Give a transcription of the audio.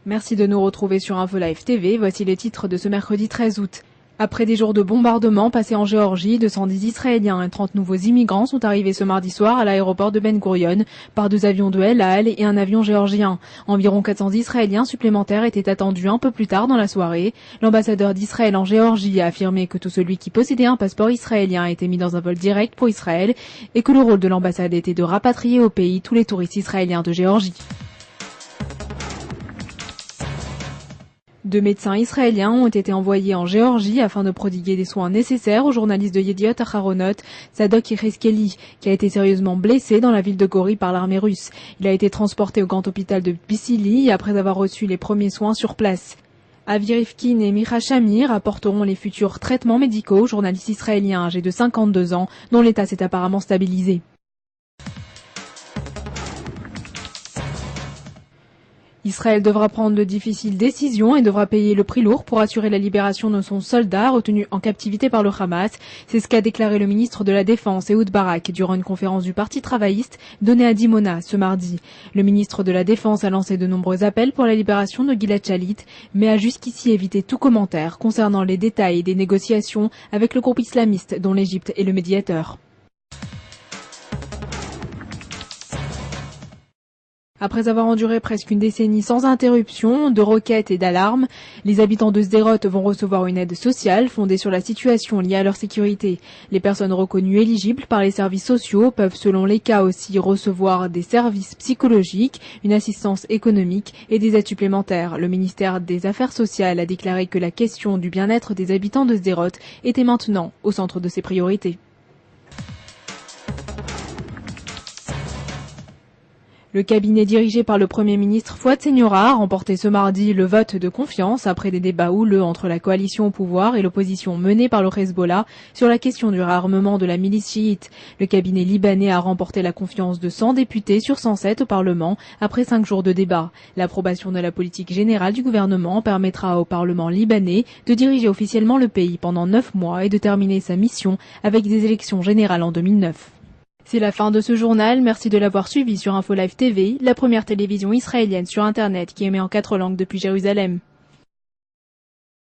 Merci de nous retrouver sur Info Live TV. Voici les titres de ce mercredi 13 août. Après des jours de bombardements passés en Géorgie, 210 Israéliens et 30 nouveaux immigrants sont arrivés ce mardi soir à l'aéroport de Ben Gurion par 2 avions de El Al et un avion géorgien. Environ 400 Israéliens supplémentaires étaient attendus un peu plus tard dans la soirée. L'ambassadeur d'Israël en Géorgie a affirmé que tout celui qui possédait un passeport israélien a été mis dans un vol direct pour Israël et que le rôle de l'ambassade était de rapatrier au pays tous les touristes israéliens de Géorgie. 2 médecins israéliens ont été envoyés en Géorgie afin de prodiguer des soins nécessaires au journaliste de Yediot Aharonot, Zadok Yechezkeli, qui a été sérieusement blessé dans la ville de Gori par l'armée russe. Il a été transporté au grand hôpital de Bissili après avoir reçu les premiers soins sur place. Avi Rifkin et Micha Shamir apporteront les futurs traitements médicaux au journaliste israélien âgé de 52 ans, dont l'état s'est apparemment stabilisé. Israël devra prendre de difficiles décisions et devra payer le prix lourd pour assurer la libération de son soldat retenu en captivité par le Hamas. C'est ce qu'a déclaré le ministre de la Défense, Ehud Barak, durant une conférence du Parti travailliste donnée à Dimona ce mardi. Le ministre de la Défense a lancé de nombreux appels pour la libération de Gilad Shalit, mais a jusqu'ici évité tout commentaire concernant les détails des négociations avec le groupe islamiste dont l'Égypte est le médiateur. Après avoir enduré presque une décennie sans interruption, de roquettes et d'alarmes, les habitants de Sderot vont recevoir une aide sociale fondée sur la situation liée à leur sécurité. Les personnes reconnues éligibles par les services sociaux peuvent selon les cas aussi recevoir des services psychologiques, une assistance économique et des aides supplémentaires. Le ministère des Affaires sociales a déclaré que la question du bien-être des habitants de Sderot était maintenant au centre de ses priorités. Le cabinet dirigé par le Premier ministre Fouad Seniora a remporté ce mardi le vote de confiance après des débats houleux entre la coalition au pouvoir et l'opposition menée par le Hezbollah sur la question du réarmement de la milice chiite. Le cabinet libanais a remporté la confiance de 100 députés sur 107 au Parlement après 5 jours de débats. L'approbation de la politique générale du gouvernement permettra au Parlement libanais de diriger officiellement le pays pendant 9 mois et de terminer sa mission avec des élections générales en 2009. C'est la fin de ce journal, merci de l'avoir suivi sur Info Live TV, la première télévision israélienne sur Internet qui émet en 4 langues depuis Jérusalem.